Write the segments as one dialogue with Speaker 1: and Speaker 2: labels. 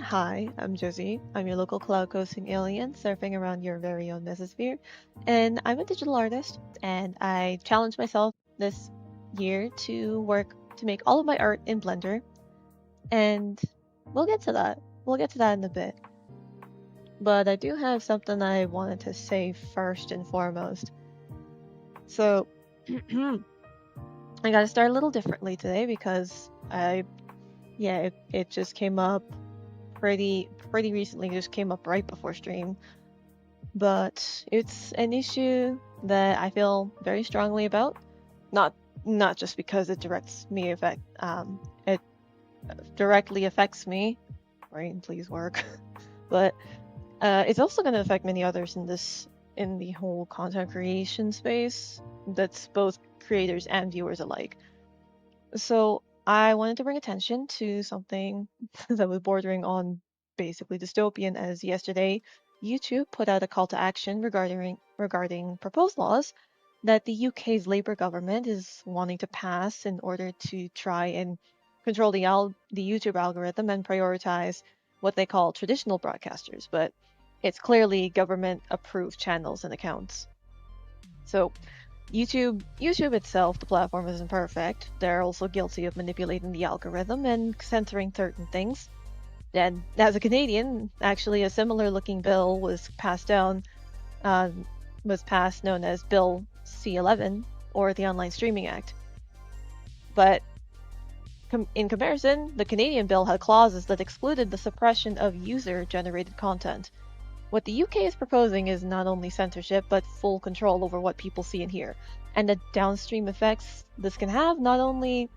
Speaker 1: Hi, I'm Josie. I'm your local cloud coasting alien surfing around your very own mesosphere. And I'm a digital artist, and I challenged myself this year to work to make all of my art in Blender. And we'll get to that. We'll get to that in a bit. But I do have something I wanted to say first and foremost. So, I gotta start a little differently today because it just came up pretty recently, just came up right before stream. But it's an issue that I feel very strongly about. Not not just because it directly affects me. Brain, please work. But it's also going to affect many others in the whole content creation space. That's both creators and viewers alike. So I wanted to bring attention to something that was bordering on basically dystopian, as yesterday YouTube put out a call to action regarding proposed laws that the UK's Labour government is wanting to pass in order to try and control the YouTube algorithm and prioritize what they call traditional broadcasters, but it's clearly government approved channels and accounts. So YouTube itself, the platform isn't perfect. They're also guilty of manipulating the algorithm and censoring certain things. And as a Canadian, actually, a similar looking bill uh, was passed, known as Bill C-11 or the Online Streaming Act. But in comparison, the Canadian bill had clauses that excluded the suppression of user-generated content. What the UK is proposing is not only censorship, but full control over what people see and hear, and the downstream effects this can have on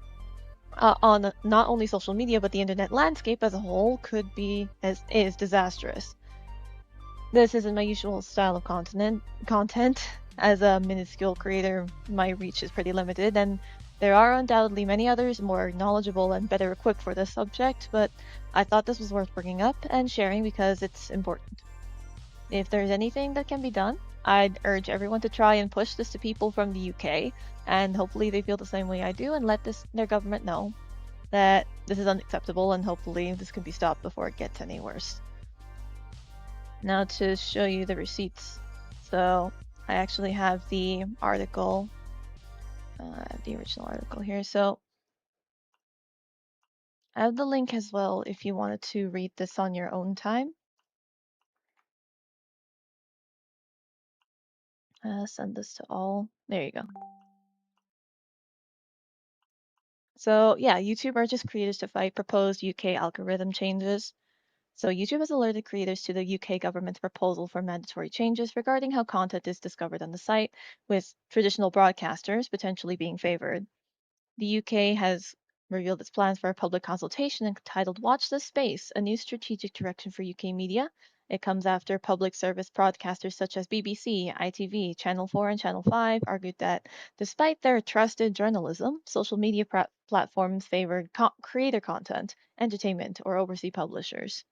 Speaker 1: not only social media but the internet landscape as a whole is disastrous. This isn't my usual style of content. As a minuscule creator, my reach is pretty limited, and there are undoubtedly many others more knowledgeable and better equipped for this subject, but I thought this was worth bringing up and sharing because it's important. If there's anything that can be done, I'd urge everyone to try and push this to people from the UK, and hopefully they feel the same way I do and let their government know that this is unacceptable, and hopefully this can be stopped before it gets any worse. Now to show you the receipts. So I actually have the article, the original article here. So I have the link as well if you wanted to read this on your own time. Send this to all. There you go. So yeah, YouTube urges creators to fight proposed UK algorithm changes. So YouTube has alerted creators to the UK government's proposal for mandatory changes regarding how content is discovered on the site, with traditional broadcasters potentially being favored. The UK has revealed its plans for a public consultation entitled Watch This Space, a new strategic direction for UK media. It comes after public service broadcasters such as BBC, ITV, Channel 4, and Channel 5 argued that despite their trusted journalism, social media platforms favored creator content, entertainment, or overseas publishers.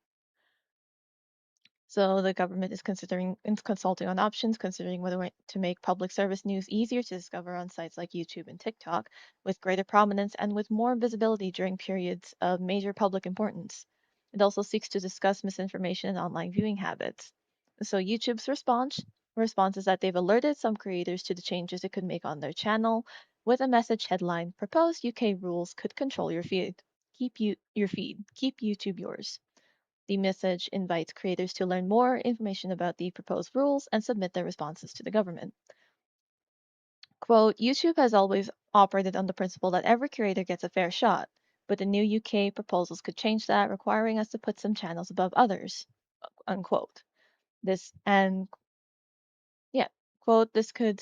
Speaker 1: So the government is consulting on options, considering whether to make public service news easier to discover on sites like YouTube and TikTok, with greater prominence and with more visibility during periods of major public importance. It also seeks to discuss misinformation and online viewing habits. So YouTube's response is that they've alerted some creators to the changes it could make on their channel, with a message headline: "Proposed UK rules could control your feed. Keep YouTube yours." The message invites creators to learn more information about the proposed rules and submit their responses to the government. Quote, YouTube has always operated on the principle that every creator gets a fair shot, but the new UK proposals could change that, requiring us to put some channels above others, unquote. This and yeah, quote, this could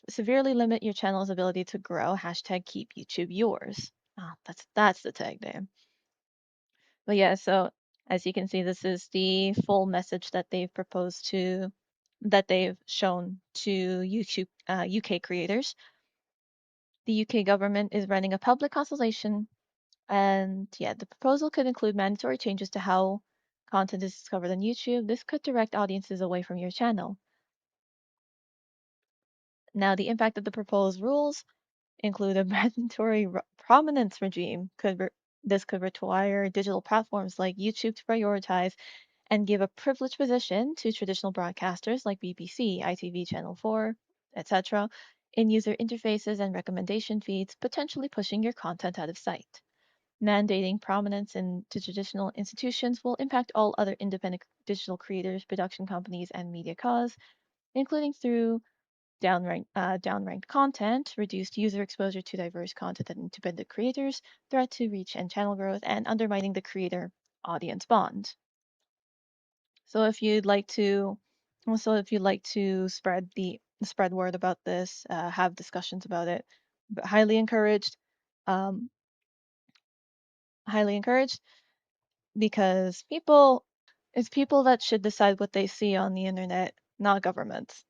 Speaker 1: severely limit your channel's ability to grow. Hashtag keep YouTube yours. Ah, that's the tag name. But yeah, so as you can see, this is the full message that they've shown to YouTube, UK creators. The UK government is running a public consultation, and yeah, the proposal could include mandatory changes to how content is discovered on YouTube. This could direct audiences away from your channel. Now, the impact of the proposed rules include a mandatory prominence regime This could require digital platforms like YouTube to prioritize and give a privileged position to traditional broadcasters like BBC, ITV Channel 4, etc., in user interfaces and recommendation feeds, potentially pushing your content out of sight. Mandating prominence to traditional institutions will impact all other independent digital creators, production companies, and media cause, including through downranked content, reduced user exposure to diverse content and independent creators, threat to reach and channel growth, and undermining the creator audience bond. So if you'd like to, spread word about this, have discussions about it, but um, highly encouraged because it's people that should decide what they see on the internet, not governments.